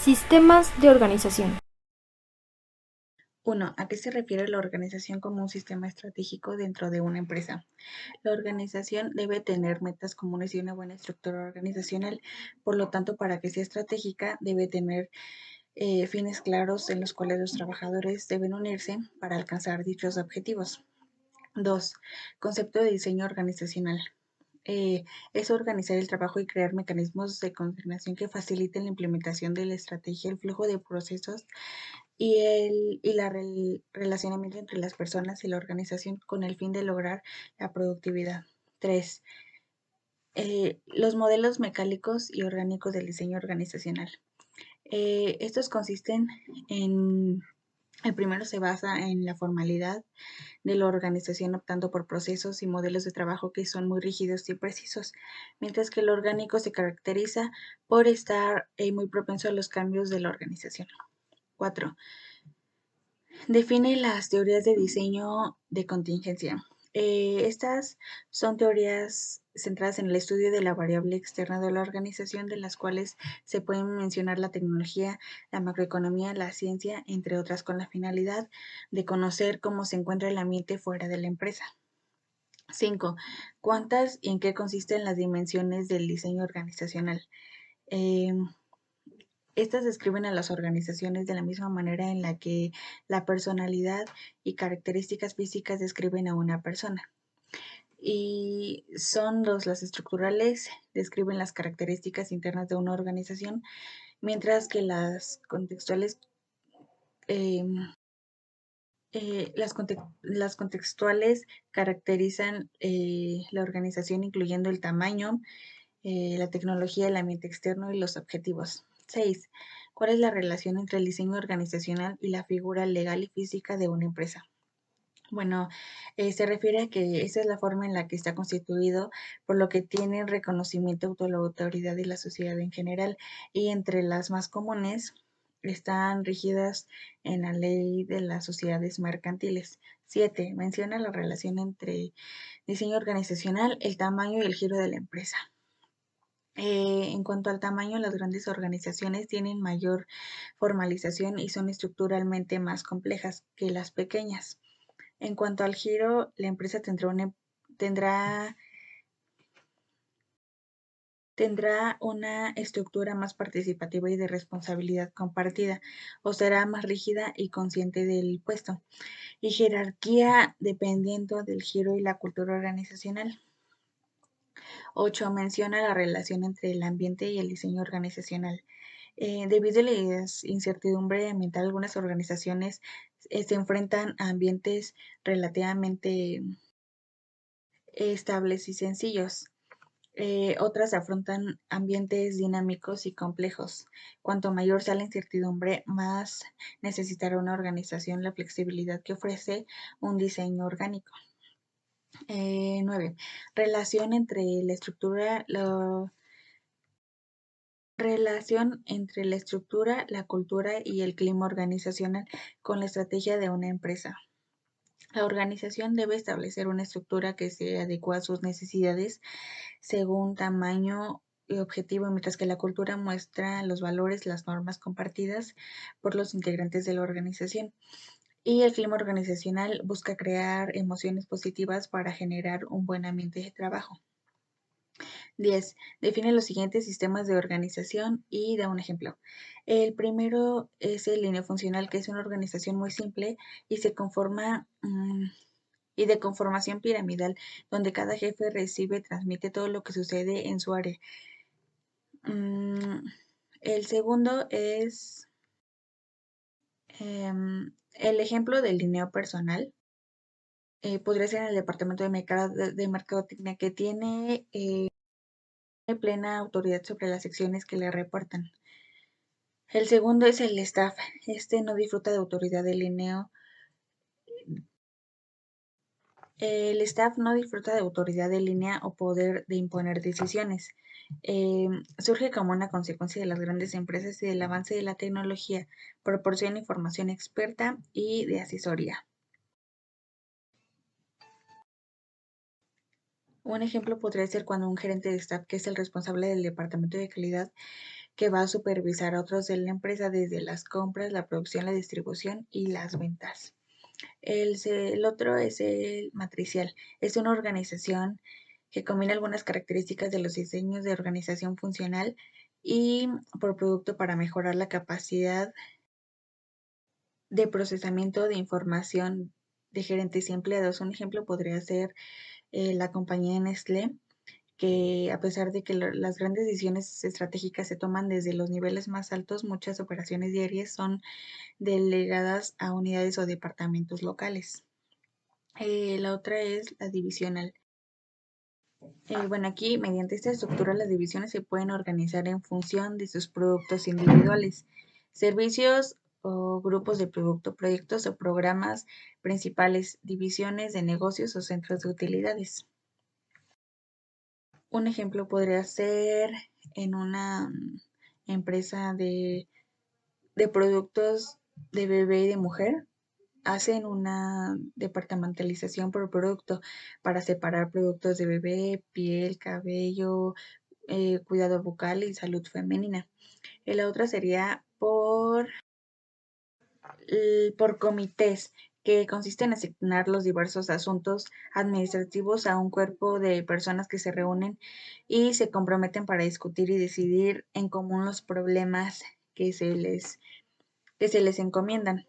Sistemas de organización. 1. ¿A qué se refiere la organización como un sistema estratégico dentro de una empresa? La organización debe tener metas comunes y una buena estructura organizacional. Por lo tanto, para que sea estratégica, debe tener fines claros en los cuales los trabajadores deben unirse para alcanzar dichos objetivos. 2. Concepto de diseño organizacional. Es organizar el trabajo y crear mecanismos de coordinación que faciliten la implementación de la estrategia, el flujo de procesos y el relacionamiento entre las personas y la organización con el fin de lograr la productividad. 3. Los modelos mecánicos y orgánicos del diseño organizacional. Estos consisten en, el primero se basa en la formalidad de la organización optando por procesos y modelos de trabajo que son muy rígidos y precisos, mientras que el orgánico se caracteriza por estar muy propenso a los cambios de la organización. 4. Define las teorías de diseño de contingencia. Estas son teorías centradas en el estudio de la variable externa de la organización, de las cuales se pueden mencionar la tecnología, la macroeconomía, la ciencia, entre otras, con la finalidad de conocer cómo se encuentra el ambiente fuera de la empresa. 5. ¿Cuántas y en qué consisten las dimensiones del diseño organizacional? Eh, Estas describen a las organizaciones de la misma manera en la que la personalidad y características físicas describen a una persona. Y son las estructurales, describen las características internas de una organización, mientras que las contextuales, eh, las contextuales caracterizan la organización incluyendo el tamaño, la tecnología, el ambiente externo y los objetivos. 6. ¿Cuál es la relación entre el diseño organizacional y la figura legal y física de una empresa? Bueno, se refiere a que esa es la forma en la que está constituido, por lo que tiene reconocimiento de la autoridad y la sociedad en general, y entre las más comunes están rígidas en la ley de las sociedades mercantiles. 7. Menciona la relación entre diseño organizacional, el tamaño y el giro de la empresa. En cuanto al tamaño, las grandes organizaciones tienen mayor formalización y son estructuralmente más complejas que las pequeñas. En cuanto al giro, la empresa tendrá, tendrá una estructura más participativa y de responsabilidad compartida, o será más rígida y consciente del puesto, y jerarquía dependiendo del giro y la cultura organizacional. 8. Menciona la relación entre el ambiente y el diseño organizacional. Debido a la incertidumbre ambiental, algunas organizaciones se enfrentan a ambientes relativamente estables y sencillos. Otras afrontan ambientes dinámicos y complejos. Cuanto mayor sea la incertidumbre, más necesitará una organización la flexibilidad que ofrece un diseño orgánico. 9. Relación entre la estructura, relación entre la estructura, la cultura y el clima organizacional con la estrategia de una empresa. La organización debe establecer una estructura que se adecue a sus necesidades según tamaño y objetivo, mientras que la cultura muestra los valores, las normas compartidas por los integrantes de la organización. Y el clima organizacional busca crear emociones positivas para generar un buen ambiente de trabajo. 10. Define los siguientes sistemas de organización y da un ejemplo. El primero es el lineofuncional, que es una organización muy simple y se conforma y de conformación piramidal, donde cada jefe recibe, transmite todo lo que sucede en su área. El segundo es el ejemplo del lineo personal. Podría ser en el departamento de mercadotecnia, que tiene plena autoridad sobre las secciones que le reportan. El segundo es el staff. Este no disfruta de autoridad del lineo. El staff no disfruta de autoridad de línea o poder de imponer decisiones. Surge como una consecuencia de las grandes empresas y del avance de la tecnología. Proporciona información experta y de asesoría. Un ejemplo podría ser cuando un gerente de staff, que es el responsable del departamento de calidad, que va a supervisar a otros de la empresa desde las compras, la producción, la distribución y las ventas. El otro es el matricial. Es una organización que combina algunas características de los diseños de organización funcional y por producto para mejorar la capacidad de procesamiento de información de gerentes y empleados. Un ejemplo podría ser la compañía Nestlé, que a pesar de que las grandes decisiones estratégicas se toman desde los niveles más altos, muchas operaciones diarias son delegadas a unidades o departamentos locales. La otra es la divisional. Bueno, aquí mediante esta estructura las divisiones se pueden organizar en función de sus productos individuales, servicios o grupos de producto, proyectos o programas principales, divisiones de negocios o centros de utilidades. Un ejemplo podría ser en una empresa de productos de bebé y de mujer. Hacen una departamentalización por producto para separar productos de bebé, piel, cabello, cuidado bucal y salud femenina. Y la otra sería por comités, que consiste en asignar los diversos asuntos administrativos a un cuerpo de personas que se reúnen y se comprometen para discutir y decidir en común los problemas que se les encomiendan.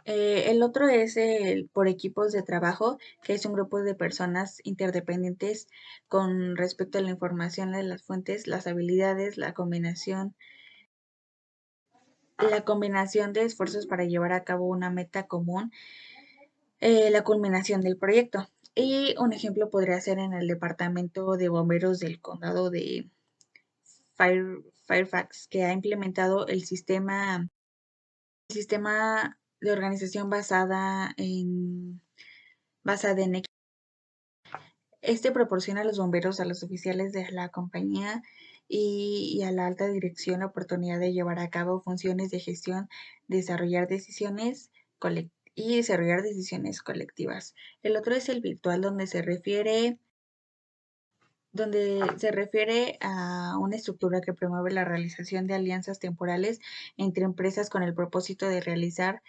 El otro es el por equipos de trabajo, que es un grupo de personas interdependientes con respecto a la información de las fuentes, las habilidades, la combinación de esfuerzos para llevar a cabo una meta común, la culminación del proyecto. Y un ejemplo podría ser en el departamento de bomberos del condado de Fairfax, que ha implementado el sistema de organización basada en equipos. Este proporciona a los bomberos, a los oficiales de la compañía y a la alta dirección la oportunidad de llevar a cabo funciones de gestión, desarrollar decisiones colectivas. El otro es el virtual, donde se refiere a una estructura que promueve la realización de alianzas temporales entre empresas con el propósito de realizar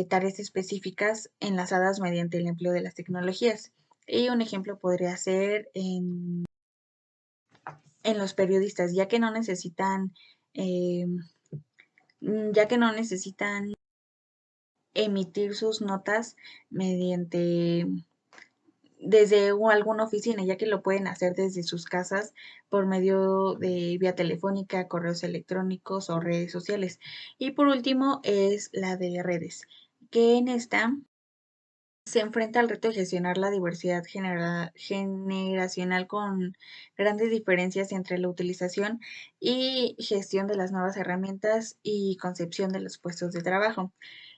tareas específicas enlazadas mediante el empleo de las tecnologías. Y un ejemplo podría ser en los periodistas, eh, ya que no necesitan emitir sus notas desde alguna oficina, ya que lo pueden hacer desde sus casas por medio de vía telefónica, correos electrónicos o redes sociales. Y por último es la de redes, que en esta se enfrenta al reto de gestionar la diversidad generacional con grandes diferencias entre la utilización y gestión de las nuevas herramientas y concepción de los puestos de trabajo.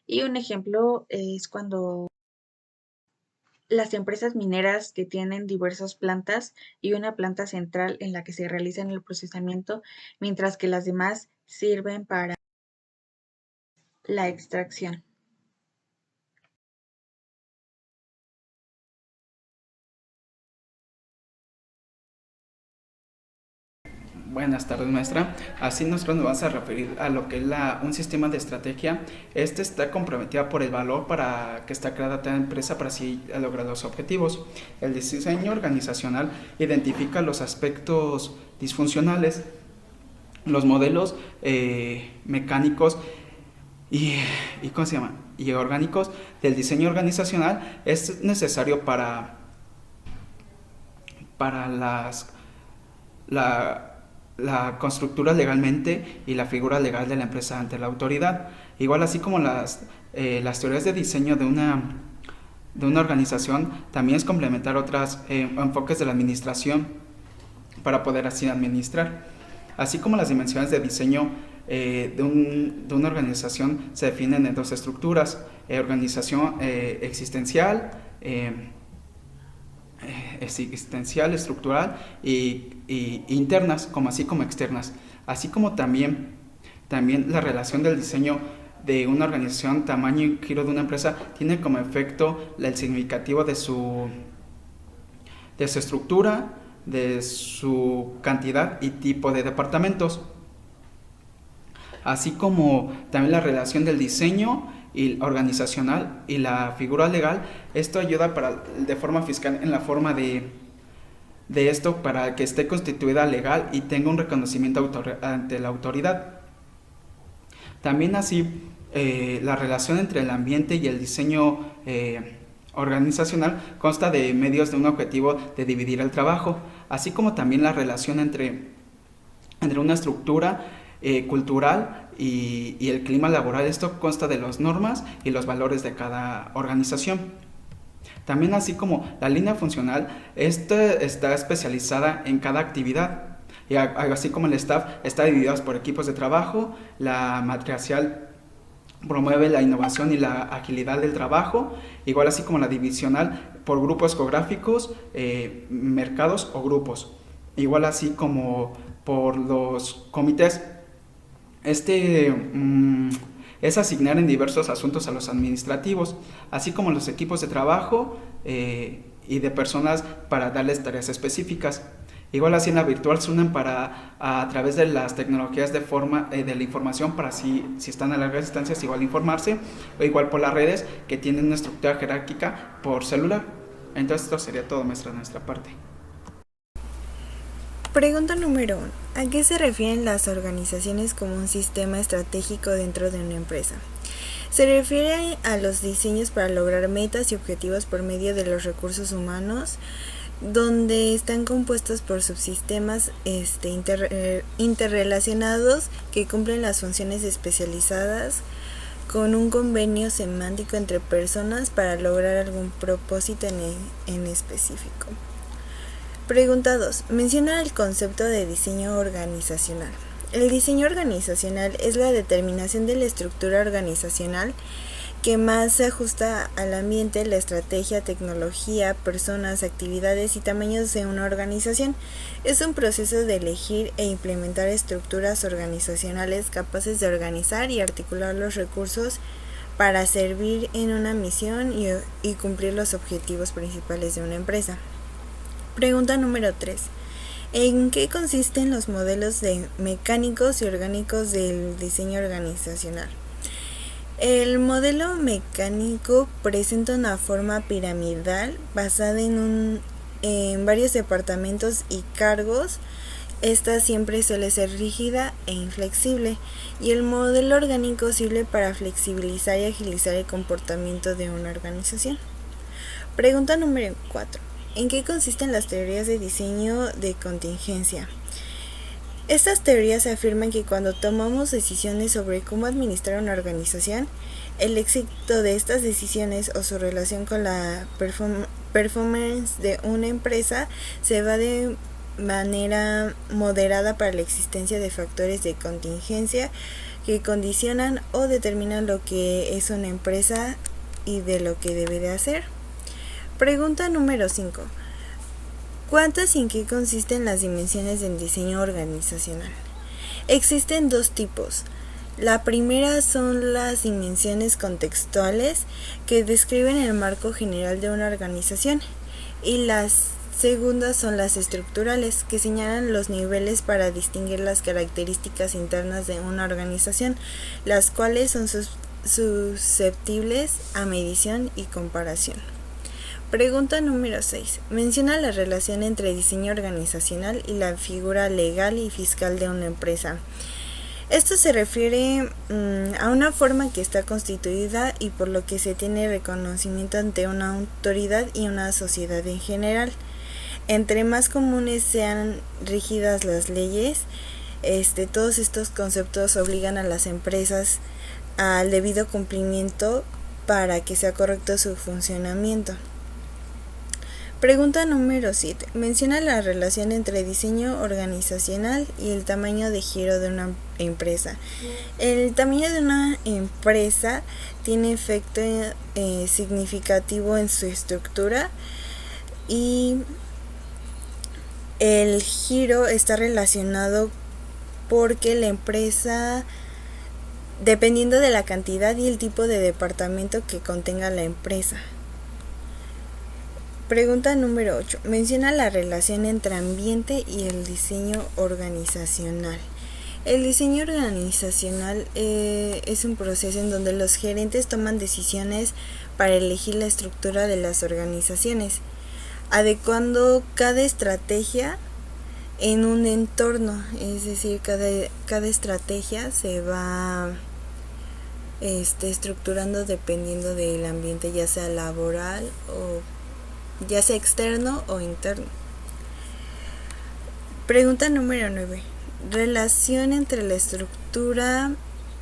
Y un ejemplo es cuando las empresas mineras que tienen diversas plantas y una planta central en la que se realiza el procesamiento, mientras que las demás sirven para la extracción. Buenas tardes, maestra. Así nosotros nos vamos a referir a lo que es un sistema de estrategia. Este está comprometido por el valor para que está creada cada empresa para así lograr los objetivos. El diseño organizacional identifica los aspectos disfuncionales, los modelos mecánicos y ¿cómo se llama? Y orgánicos del diseño organizacional. Es necesario para la constructura legalmente y la figura legal de la empresa ante la autoridad. Igual así como las teorías de diseño de una organización, también es complementar otros enfoques de la administración para poder así administrar. Así como las dimensiones de diseño de una organización se definen en dos estructuras: organización existencial, estructural y internas, así como externas, así como también la relación del diseño de una organización, tamaño y giro de una empresa tiene como efecto el significativo de su estructura, de su cantidad y tipo de departamentos, así como también la relación del diseño y organizacional y la figura legal. Esto ayuda de forma fiscal en la forma de esto para que esté constituida legal y tenga un reconocimiento ante la autoridad. También así, la relación entre el ambiente y el diseño organizacional consta de medios de un objetivo de dividir el trabajo, así como también la relación entre una estructura cultural y el clima laboral. Esto consta de las normas y los valores de cada organización. También así como la línea funcional, esta está especializada en cada actividad, y así como el staff está dividido por equipos de trabajo. La matricial promueve la innovación y la agilidad del trabajo, igual así como la divisional por grupos geográficos, mercados o grupos, igual así como por los comités. Es asignar en diversos asuntos a los administrativos, así como los equipos de trabajo y de personas para darles tareas específicas. Igual así en la virtual se unen a través de las tecnologías de la información para si están a largas distancias igual informarse, o igual por las redes que tienen una estructura jerárquica por celular. Entonces esto sería todo, maestra, de nuestra parte. Pregunta número 1. ¿A qué se refieren las organizaciones como un sistema estratégico dentro de una empresa? Se refiere a los diseños para lograr metas y objetivos por medio de los recursos humanos, donde están compuestos por subsistemas interrelacionados que cumplen las funciones especializadas con un convenio semántico entre personas para lograr algún propósito en específico. Pregunta 2. Menciona el concepto de diseño organizacional. El diseño organizacional es la determinación de la estructura organizacional que más se ajusta al ambiente, la estrategia, tecnología, personas, actividades y tamaños de una organización. Es un proceso de elegir e implementar estructuras organizacionales capaces de organizar y articular los recursos para servir en una misión y cumplir los objetivos principales de una empresa. Pregunta número 3. ¿En qué consisten los modelos mecánicos y orgánicos del diseño organizacional? El modelo mecánico presenta una forma piramidal basada en varios departamentos y cargos. Esta siempre suele ser rígida e inflexible, y el modelo orgánico sirve para flexibilizar y agilizar el comportamiento de una organización. Pregunta número 4. ¿En qué consisten las teorías de diseño de contingencia? Estas teorías afirman que cuando tomamos decisiones sobre cómo administrar una organización, el éxito de estas decisiones o su relación con la performance de una empresa se va de manera moderada para la existencia de factores de contingencia que condicionan o determinan lo que es una empresa y de lo que debe de hacer. Pregunta número 5. ¿Cuántas y en qué consisten las dimensiones del diseño organizacional? Existen dos tipos. La primera son las dimensiones contextuales, que describen el marco general de una organización, y las segundas son las estructurales, que señalan los niveles para distinguir las características internas de una organización, las cuales son susceptibles a medición y comparación. Pregunta número 6. Menciona la relación entre diseño organizacional y la figura legal y fiscal de una empresa. Esto se refiere a una forma que está constituida y por lo que se tiene reconocimiento ante una autoridad y una sociedad en general. Entre más comunes sean rígidas las leyes, todos estos conceptos obligan a las empresas al debido cumplimiento para que sea correcto su funcionamiento. Pregunta número 7. Menciona la relación entre diseño organizacional y el tamaño de giro de una empresa. El tamaño de una empresa tiene efecto significativo en su estructura, y el giro está relacionado porque la empresa, dependiendo de la cantidad y el tipo de departamento que contenga la empresa. Pregunta número 8. Menciona la relación entre ambiente y el diseño organizacional. El diseño organizacional es un proceso en donde los gerentes toman decisiones para elegir la estructura de las organizaciones, adecuando cada estrategia en un entorno, es decir, cada estrategia se va estructurando dependiendo del ambiente, ya sea laboral o ya sea externo o interno. Pregunta número 9. Relación entre la estructura,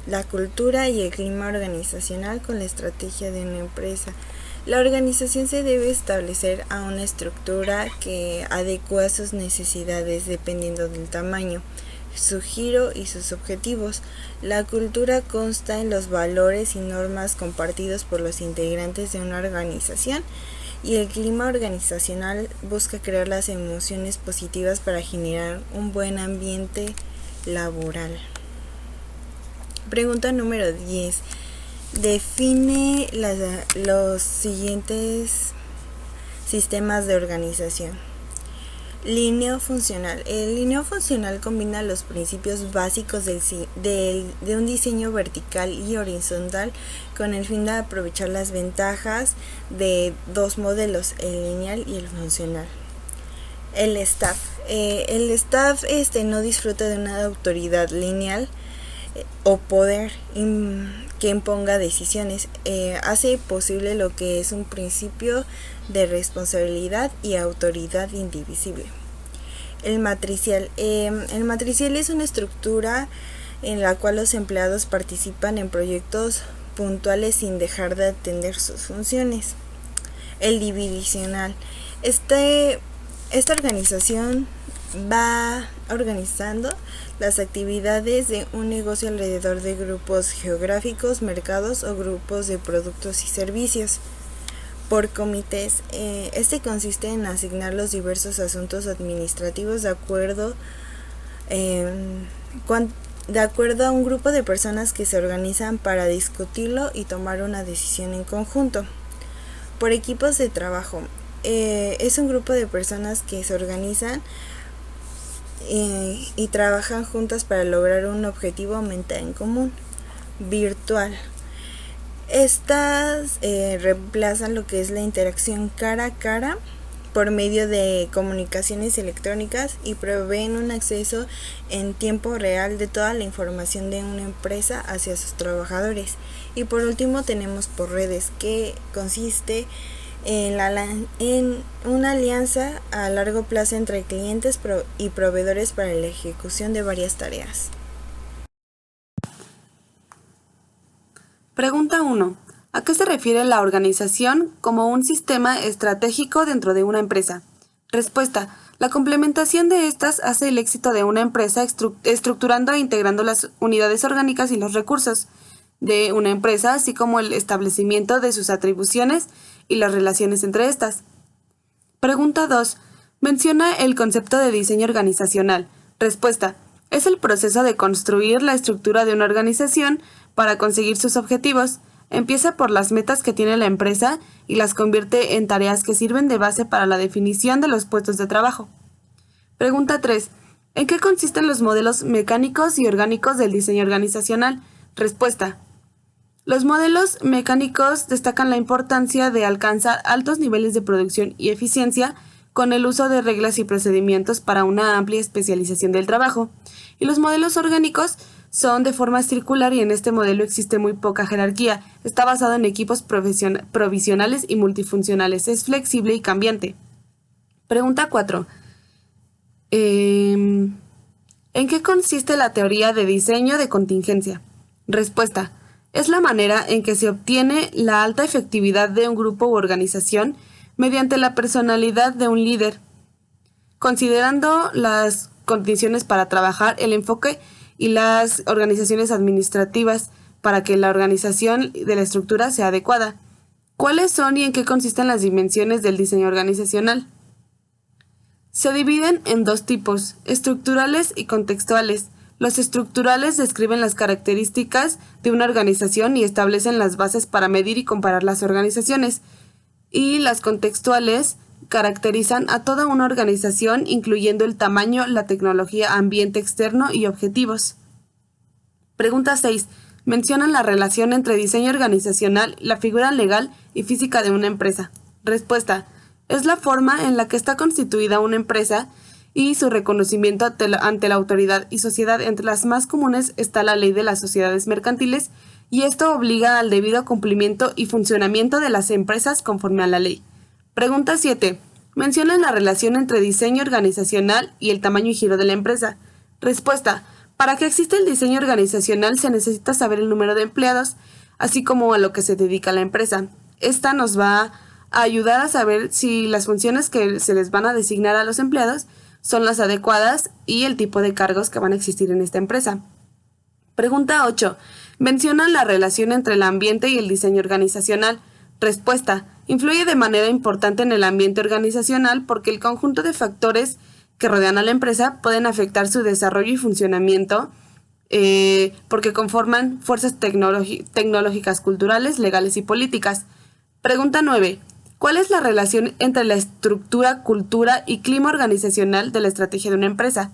la cultura y el clima organizacional con la estrategia de una empresa. La organización se debe establecer a una estructura que adecua sus necesidades dependiendo del tamaño, su giro y sus objetivos. La cultura consta en los valores y normas compartidos por los integrantes de una organización, y el clima organizacional busca crear las emociones positivas para generar un buen ambiente laboral. Pregunta número 10. Define los siguientes sistemas de organización. Linneo funcional. El linneo funcional combina los principios básicos de un diseño vertical y horizontal con el fin de aprovechar las ventajas de dos modelos, el lineal y el funcional. El staff. El staff no disfruta de una autoridad lineal o poder que imponga decisiones. Hace posible lo que es un principio de responsabilidad y autoridad indivisible. El matricial. El matricial es una estructura en la cual los empleados participan en proyectos puntuales sin dejar de atender sus funciones. El divisional. Esta organización va organizando las actividades de un negocio alrededor de grupos geográficos, mercados o grupos de productos y servicios. Por comités, consiste en asignar los diversos asuntos administrativos de acuerdo a un grupo de personas que se organizan para discutirlo y tomar una decisión en conjunto. Por equipos de trabajo, es un grupo de personas que se organizan y trabajan juntas para lograr un objetivo o meta en común. Virtual. Estas reemplazan lo que es la interacción cara a cara por medio de comunicaciones electrónicas y proveen un acceso en tiempo real de toda la información de una empresa hacia sus trabajadores. Y por último tenemos por redes, que consiste en una alianza a largo plazo entre clientes y proveedores para la ejecución de varias tareas. Pregunta 1. ¿A qué se refiere la organización como un sistema estratégico dentro de una empresa? Respuesta. La complementación de estas hace el éxito de una empresa estructurando e integrando las unidades orgánicas y los recursos de una empresa, así como el establecimiento de sus atribuciones y las relaciones entre estas. Pregunta 2. Menciona el concepto de diseño organizacional. Respuesta. Es el proceso de construir la estructura de una organización para conseguir sus objetivos. Empieza por las metas que tiene la empresa y las convierte en tareas que sirven de base para la definición de los puestos de trabajo. Pregunta 3. ¿En qué consisten los modelos mecánicos y orgánicos del diseño organizacional? Respuesta. Los modelos mecánicos destacan la importancia de alcanzar altos niveles de producción y eficiencia con el uso de reglas y procedimientos para una amplia especialización del trabajo. Y los modelos orgánicos son de forma circular y en este modelo existe muy poca jerarquía. Está basado en equipos provisionales y multifuncionales. Es flexible y cambiante. Pregunta 4. ¿En qué consiste la teoría de diseño de contingencia? Respuesta. Es la manera en que se obtiene la alta efectividad de un grupo u organización mediante la personalidad de un líder, considerando las condiciones para trabajar, el enfoque y las organizaciones administrativas para que la organización de la estructura sea adecuada. ¿Cuáles son y en qué consisten las dimensiones del diseño organizacional? Se dividen en dos tipos, estructurales y contextuales. Los estructurales describen las características de una organización y establecen las bases para medir y comparar las organizaciones. Y las contextuales caracterizan a toda una organización, incluyendo el tamaño, la tecnología, ambiente externo y objetivos. Pregunta 6. Mencionan la relación entre diseño organizacional, la figura legal y física de una empresa. Respuesta. Es la forma en la que está constituida una empresa y su reconocimiento ante la autoridad y sociedad. Entre las más comunes está la ley de las sociedades mercantiles, y esto obliga al debido cumplimiento y funcionamiento de las empresas conforme a la ley. Pregunta 7. Mencionan la relación entre diseño organizacional y el tamaño y giro de la empresa. Respuesta. Para que exista el diseño organizacional se necesita saber el número de empleados, así como a lo que se dedica la empresa. Esta nos va a ayudar a saber si las funciones que se les van a designar a los empleados son las adecuadas y el tipo de cargos que van a existir en esta empresa. Pregunta 8. Mencionan la relación entre el ambiente y el diseño organizacional. Respuesta. Influye de manera importante en el ambiente organizacional porque el conjunto de factores que rodean a la empresa pueden afectar su desarrollo y funcionamiento porque conforman fuerzas tecnológicas, culturales, legales y políticas. Pregunta 9. ¿Cuál es la relación entre la estructura, cultura y clima organizacional de la estrategia de una empresa?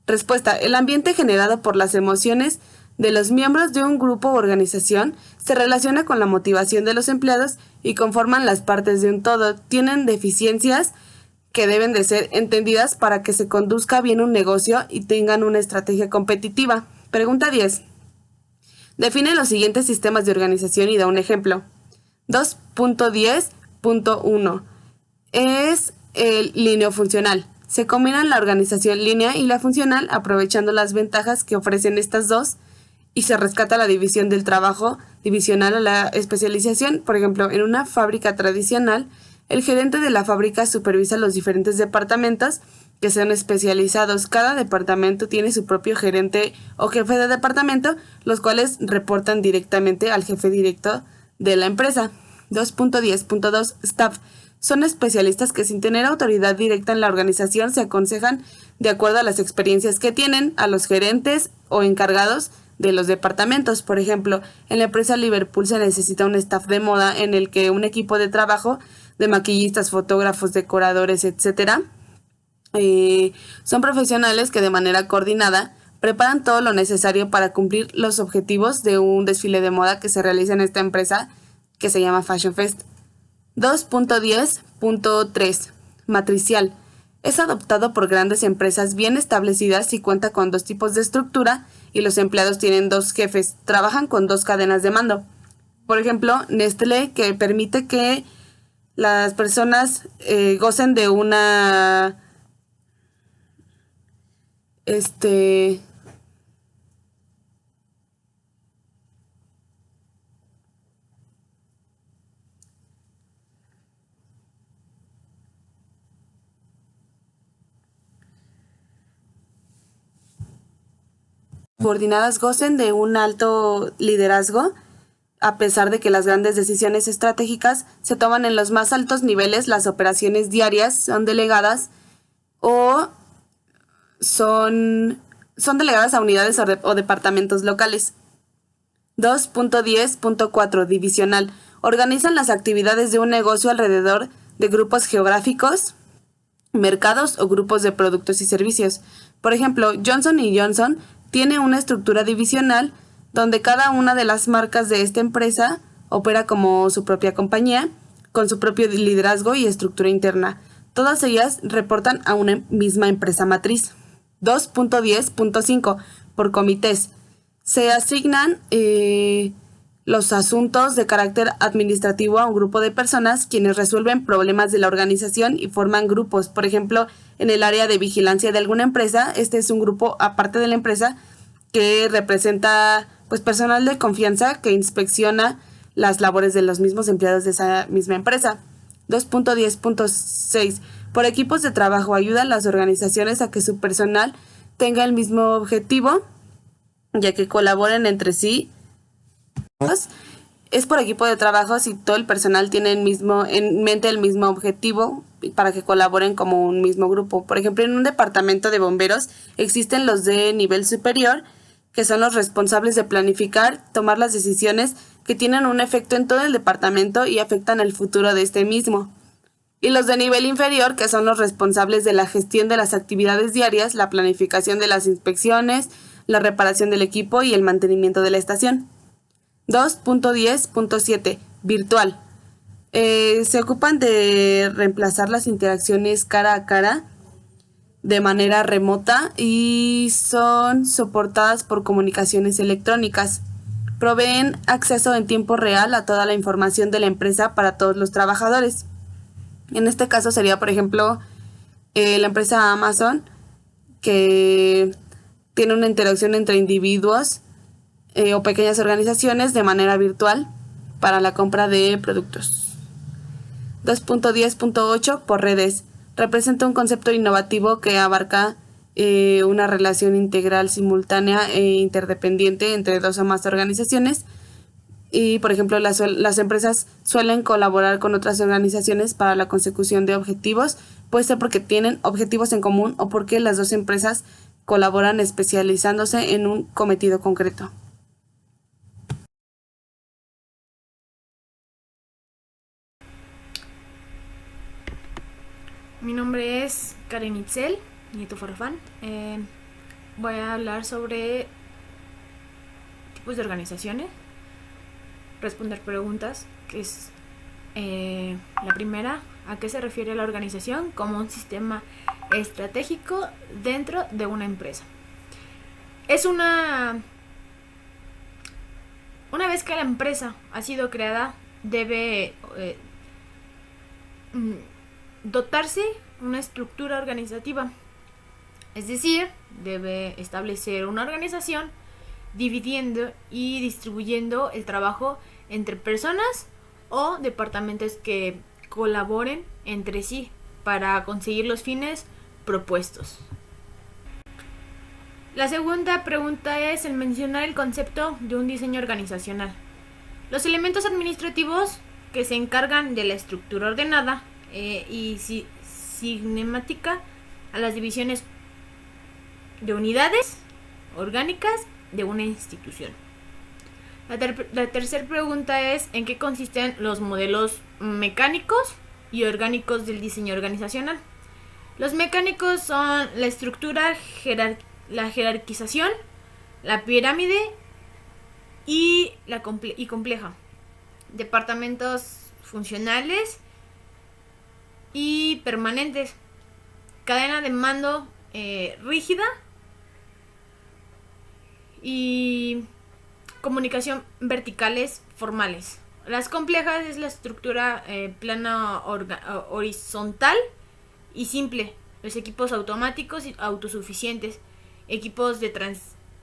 Respuesta. El ambiente generado por las emociones de los miembros de un grupo o organización se relaciona con la motivación de los empleados y conforman las partes de un todo. Tienen deficiencias que deben de ser entendidas para que se conduzca bien un negocio y tengan una estrategia competitiva. Pregunta 10. Define los siguientes sistemas de organización y da un ejemplo. 2.10.1 es el lineofuncional. Se combinan la organización línea y la funcional aprovechando las ventajas que ofrecen estas dos y se rescata la división del trabajo divisional a la especialización. Por ejemplo, en una fábrica tradicional, el gerente de la fábrica supervisa los diferentes departamentos que sean especializados. Cada departamento tiene su propio gerente o jefe de departamento, los cuales reportan directamente al jefe directo de la empresa. 2.10.2 Staff. Son especialistas que sin tener autoridad directa en la organización se aconsejan de acuerdo a las experiencias que tienen a los gerentes o encargados de los departamentos. Por ejemplo, en la empresa Liverpool se necesita un staff de moda en el que un equipo de trabajo de maquillistas, fotógrafos, decoradores, etc. Son profesionales que de manera coordinada preparan todo lo necesario para cumplir los objetivos de un desfile de moda que se realiza en esta empresa que se llama Fashion Fest. 2.10.3 Matricial. Es adoptado por grandes empresas bien establecidas y cuenta con dos tipos de estructura y los empleados tienen dos jefes. Trabajan con dos cadenas de mando. Por ejemplo, Nestlé, que permite que las personas gocen de una subordinadas gocen de un alto liderazgo, a pesar de que las grandes decisiones estratégicas se toman en los más altos niveles. Las operaciones diarias son delegadas o son delegadas a unidades o departamentos locales. 2.10.4 Divisional. Organizan las actividades de un negocio alrededor de grupos geográficos, mercados o grupos de productos y servicios. Por ejemplo, Johnson & Johnson tiene una estructura divisional donde cada una de las marcas de esta empresa opera como su propia compañía, con su propio liderazgo y estructura interna. Todas ellas reportan a una misma empresa matriz. 2.10.5 Por comités. Se asignan los asuntos de carácter administrativo a un grupo de personas quienes resuelven problemas de la organización y forman grupos. Por ejemplo, en el área de vigilancia de alguna empresa, este es un grupo aparte de la empresa que representa personal de confianza que inspecciona las labores de los mismos empleados de esa misma empresa. 2.10.6 Por equipos de trabajo. Ayudan las organizaciones a que su personal tenga el mismo objetivo, ya que colaboren entre sí. Es por equipo de trabajo si todo el personal tiene en mente el mismo objetivo para que colaboren como un mismo grupo. Por ejemplo, en un departamento de bomberos existen los de nivel superior, que son los responsables de planificar, tomar las decisiones que tienen un efecto en todo el departamento y afectan el futuro de este mismo. y los de nivel inferior, que son los responsables de la gestión de las actividades diarias, la planificación de las inspecciones, la reparación del equipo y el mantenimiento de la estación. 2.10.7 Virtual. Se ocupan de reemplazar las interacciones cara a cara de manera remota y son soportadas por comunicaciones electrónicas. Proveen acceso en tiempo real a toda la información de la empresa para todos los trabajadores. En este caso sería, por ejemplo, la empresa Amazon, que tiene una interacción entre individuos o pequeñas organizaciones de manera virtual para la compra de productos. 2.10.8 por redes. Representa un concepto innovativo que abarca una relación integral, simultánea e interdependiente entre dos o más organizaciones. Y, por ejemplo, las empresas suelen colaborar con otras organizaciones para la consecución de objetivos. Puede ser porque tienen objetivos en común o porque las dos empresas colaboran especializándose en un cometido concreto. Mi nombre es Karen Itzel, Nieto Farfán. Voy a hablar sobre tipos de organizaciones, responder preguntas, que es la primera: ¿a qué se refiere la organización como un sistema estratégico dentro de una empresa? Es una vez que la empresa ha sido creada, debe dotarse una estructura organizativa, es decir, debe establecer una organización dividiendo y distribuyendo el trabajo entre personas o departamentos que colaboren entre sí para conseguir los fines propuestos. La segunda pregunta es el mencionar el concepto de un diseño organizacional. Los elementos administrativos que se encargan de la estructura ordenada y sistemática a las divisiones de unidades orgánicas de una institución. La tercera pregunta es ¿en qué consisten los modelos mecánicos y orgánicos del diseño organizacional? Los mecánicos son la estructura, la jerarquización, la pirámide y compleja, departamentos funcionales y permanentes, cadena de mando rígida y comunicación verticales formales. Las complejas es la estructura plana horizontal y simple, los equipos automáticos y autosuficientes, equipos de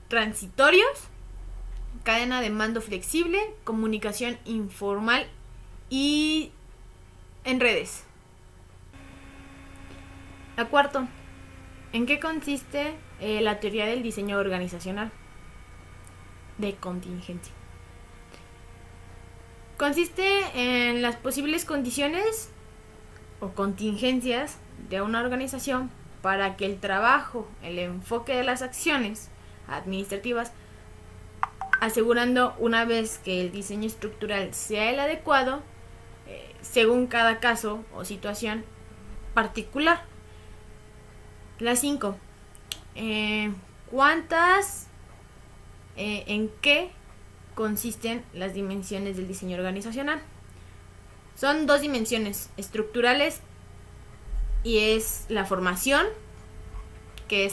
transitorios, cadena de mando flexible, comunicación informal y en redes. La cuarta, ¿en qué consiste la teoría del diseño organizacional de contingencia? Consiste en las posibles condiciones o contingencias de una organización para que el trabajo, el enfoque de las acciones administrativas, asegurando una vez que el diseño estructural sea el adecuado según cada caso o situación particular. La 5. ¿En qué consisten las dimensiones del diseño organizacional? Son dos dimensiones estructurales y es la formación, que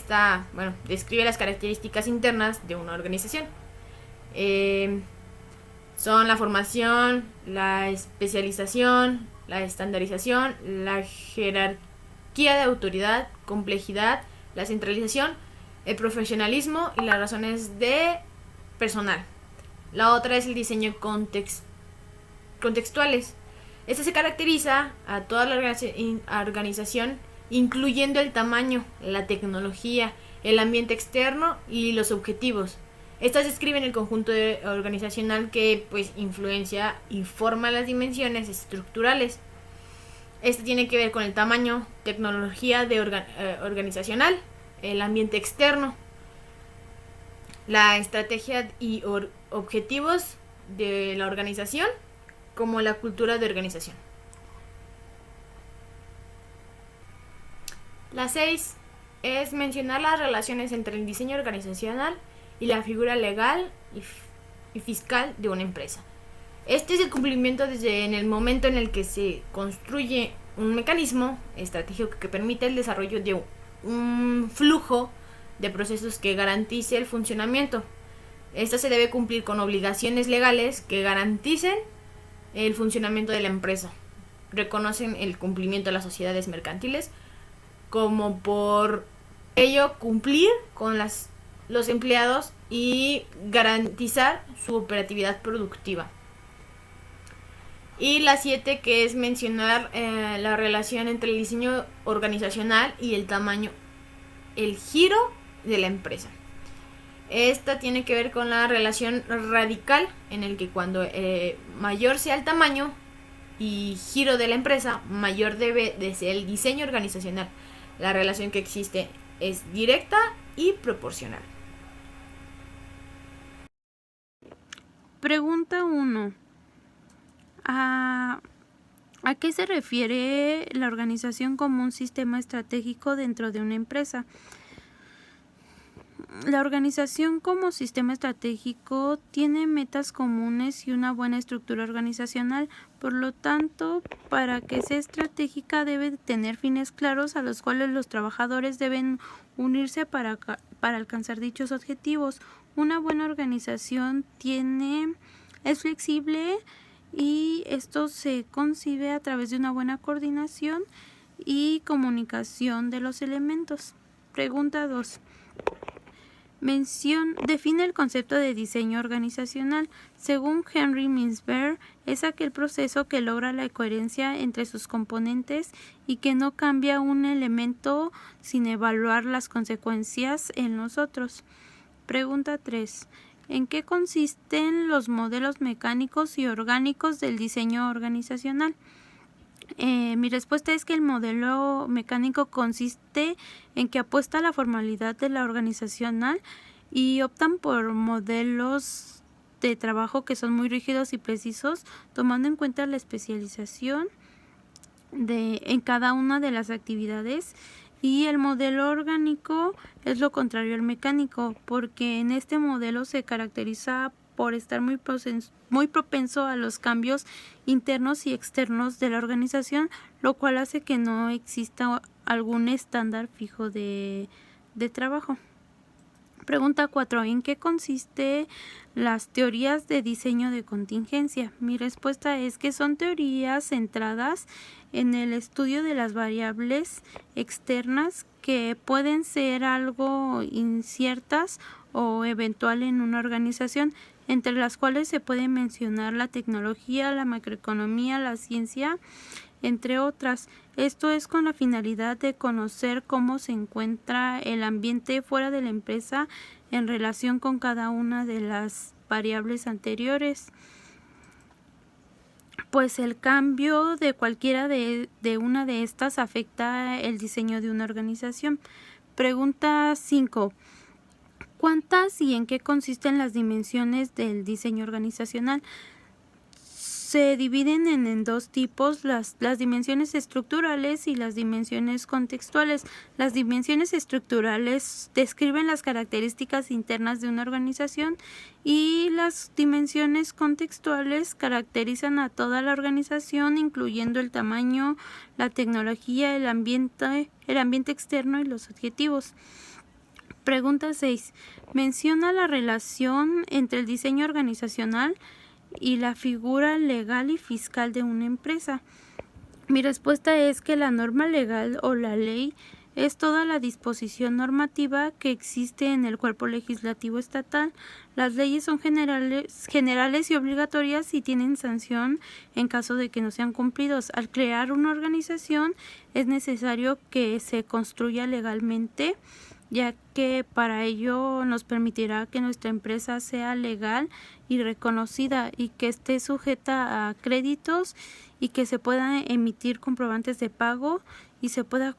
describe las características internas de una organización. Son la formación, la especialización, la estandarización, la jerarquía de autoridad, complejidad, la centralización, el profesionalismo y las razones de personal. La otra es el diseño contextuales. Este se caracteriza a toda la organización, incluyendo el tamaño, la tecnología, el ambiente externo y los objetivos. Estas describen el conjunto organizacional que influencia y forma las dimensiones estructurales. Este tiene que ver con el tamaño, tecnología organizacional, el ambiente externo, la estrategia y objetivos de la organización, como la cultura de organización. La 6 es mencionar las relaciones entre el diseño organizacional y la figura legal y fiscal de una empresa. Este es el cumplimiento desde en el momento en el que se construye un mecanismo estratégico que permite el desarrollo de un flujo de procesos que garantice el funcionamiento. Esta se debe cumplir con obligaciones legales que garanticen el funcionamiento de la empresa. Reconocen el cumplimiento de las sociedades mercantiles como por ello cumplir con los empleados y garantizar su operatividad productiva. Y la 7, que es mencionar la relación entre el diseño organizacional y el tamaño, el giro de la empresa. Esta tiene que ver con la relación radical, en el que cuando mayor sea el tamaño y giro de la empresa, mayor debe de ser el diseño organizacional. La relación que existe es directa y proporcional. Pregunta 1. ¿A qué se refiere la organización como un sistema estratégico dentro de una empresa? La organización como sistema estratégico tiene metas comunes y una buena estructura organizacional. Por lo tanto, para que sea estratégica debe tener fines claros a los cuales los trabajadores deben unirse para alcanzar dichos objetivos. Una buena organización es flexible y esto se concibe a través de una buena coordinación y comunicación de los elementos. Pregunta 2. Define el concepto de diseño organizacional. Según Henry Mintzberg, es aquel proceso que logra la coherencia entre sus componentes y que no cambia un elemento sin evaluar las consecuencias en los otros. Pregunta 3. ¿En qué consisten los modelos mecánicos y orgánicos del diseño organizacional? Mi respuesta es que el modelo mecánico consiste en que apuesta a la formalidad de la organizacional y optan por modelos de trabajo que son muy rígidos y precisos, tomando en cuenta la especialización en cada una de las actividades. Y el modelo orgánico es lo contrario al mecánico, porque en este modelo se caracteriza por estar muy propenso a los cambios internos y externos de la organización, lo cual hace que no exista algún estándar fijo de trabajo. Pregunta 4. ¿En qué consiste las teorías de diseño de contingencia? Mi respuesta es que son teorías centradas en el estudio de las variables externas que pueden ser algo inciertas o eventual en una organización, entre las cuales se puede mencionar la tecnología, la macroeconomía, la ciencia, entre otras. Esto es con la finalidad de conocer cómo se encuentra el ambiente fuera de la empresa en relación con cada una de las variables anteriores. Pues el cambio de cualquiera de una de estas afecta el diseño de una organización. Pregunta 5. ¿Cuántas y en qué consisten las dimensiones del diseño organizacional? Se dividen en dos tipos, las dimensiones estructurales y las dimensiones contextuales. Las dimensiones estructurales describen las características internas de una organización y las dimensiones contextuales caracterizan a toda la organización, incluyendo el tamaño, la tecnología, el ambiente externo y los objetivos. Pregunta 6. Menciona la relación entre el diseño organizacional y la figura legal y fiscal de una empresa. Mi respuesta es que la norma legal o la ley es toda la disposición normativa que existe en el cuerpo legislativo estatal. Las leyes son generales y obligatorias y tienen sanción en caso de que no sean cumplidos. Al crear una organización es necesario que se construya legalmente, ya que para ello nos permitirá que nuestra empresa sea legal y reconocida y que esté sujeta a créditos y que se puedan emitir comprobantes de pago y se pueda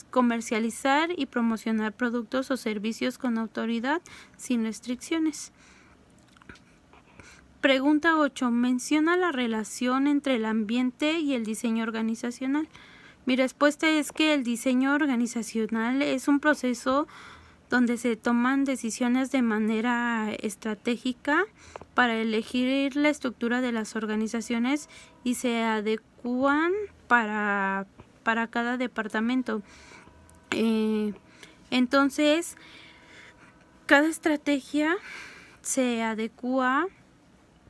comercializar y promocionar productos o servicios con autoridad sin restricciones. Pregunta 8. Menciona la relación entre el ambiente y el diseño organizacional. Mi respuesta es que el diseño organizacional es un proceso donde se toman decisiones de manera estratégica para elegir la estructura de las organizaciones y se adecúan para cada departamento. Entonces, cada estrategia se adecúa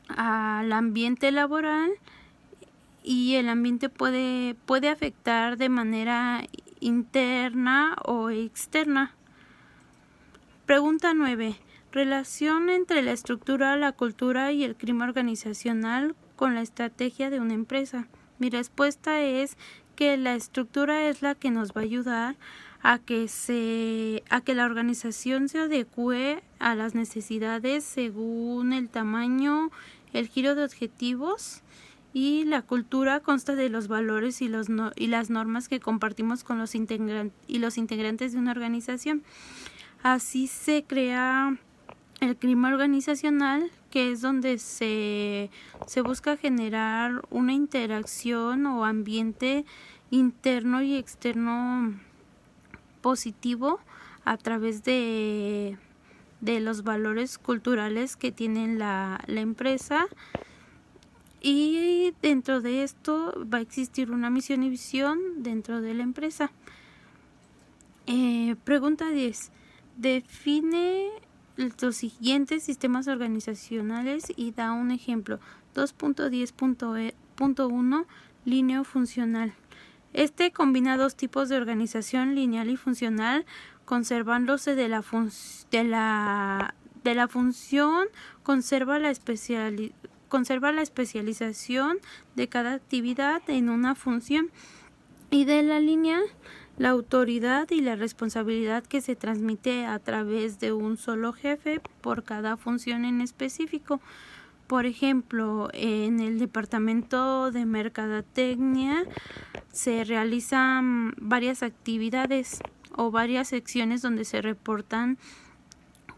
al ambiente laboral y el ambiente puede afectar de manera interna o externa. Pregunta 9. Relación entre la estructura, la cultura y el clima organizacional con la estrategia de una empresa. Mi respuesta es que la estructura es la que nos va a ayudar a que la organización se adecue a las necesidades según el tamaño, el giro de objetivos, y la cultura consta de los valores y las normas que compartimos con los integrantes de una organización. Así se crea el clima organizacional, que es donde se busca generar una interacción o ambiente interno y externo positivo a través de los valores culturales que tiene la empresa. Y dentro de esto va a existir una misión y visión dentro de la empresa. Pregunta 10. Define los siguientes sistemas organizacionales y da un ejemplo. 2.10.1 Lineal funcional. Este combina dos tipos de organización, lineal y funcional, conservándose de la función, conserva la especialización de cada actividad en una función, y de la lineal, la autoridad y la responsabilidad que se transmite a través de un solo jefe por cada función en específico. Por ejemplo, en el departamento de mercadotecnia se realizan varias actividades o varias secciones donde se reportan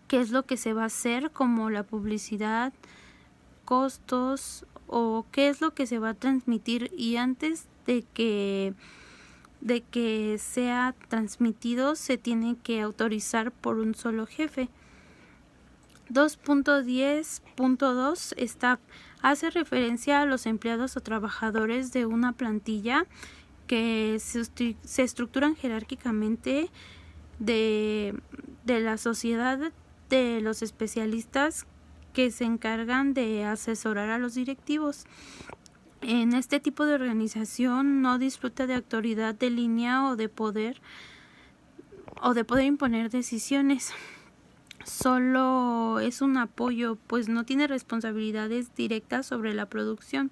qué es lo que se va a hacer, como la publicidad, costos o qué es lo que se va a transmitir, y antes de que sea transmitido se tiene que autorizar por un solo jefe. 2.10.2 Staff hace referencia a los empleados o trabajadores de una plantilla que se estructuran jerárquicamente de la sociedad de los especialistas que se encargan de asesorar a los directivos. En este tipo de organización no disfruta de autoridad de línea o de poder imponer decisiones. Solo es un apoyo, pues no tiene responsabilidades directas sobre la producción,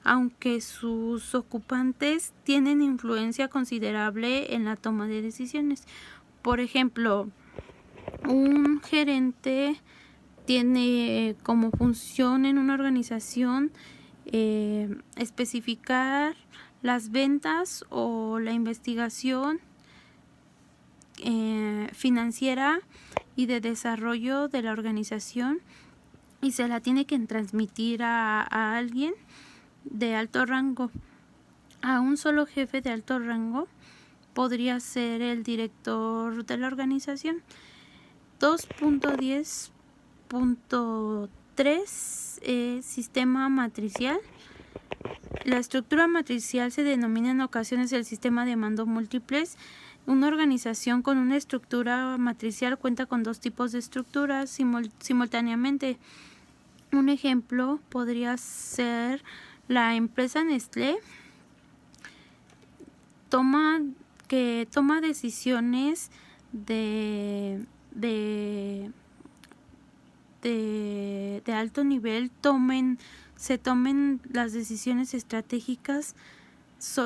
aunque sus ocupantes tienen influencia considerable en la toma de decisiones. Por ejemplo, un gerente tiene como función en una organización especificar las ventas o la investigación financiera y de desarrollo de la organización, y se la tiene que transmitir a alguien de alto rango. A un solo jefe de alto rango podría ser el director de la organización. 2.10.3 Sistema matricial. La estructura matricial se denomina en ocasiones el sistema de mando múltiples. Una organización con una estructura matricial cuenta con dos tipos de estructuras simultáneamente. Un ejemplo podría ser la empresa Nestlé, que toma decisiones de alto nivel, se tomen las decisiones estratégicas,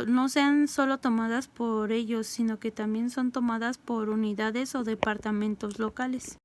no sean solo tomadas por ellos, sino que también son tomadas por unidades o departamentos locales.